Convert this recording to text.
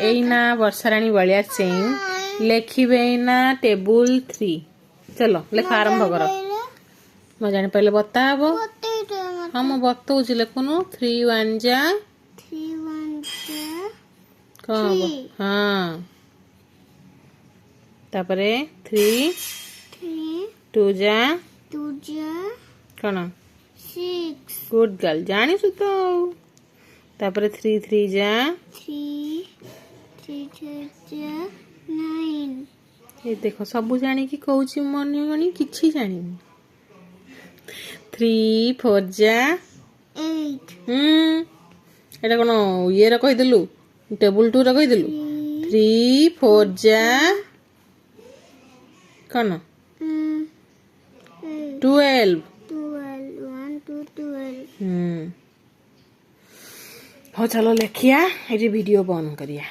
एना वर्षाराणी बलिया सिंह लिखिबे ना टेबुल 3 चलो लेखा आरंभ करो मैं जानी पहले बताबो हाँ मैं बताऊँ लिखुनु 3 1 जा 3 1 कौन हबो हाँ तापरे 3 2 जा 2 कौन 6 गुड गर्ल जानी तो तापरे 3 3 जा 9 ये देखो सब जानी कि कहूची मन गणी किछि जानी 3 4 जा 8 एटा कोन ये रे कहि देलु टेबल 2 रे कहि देलु 3 4 जा कौन 12 1 2 12 हो चलो लेखिया ये वीडियो बंद करिया।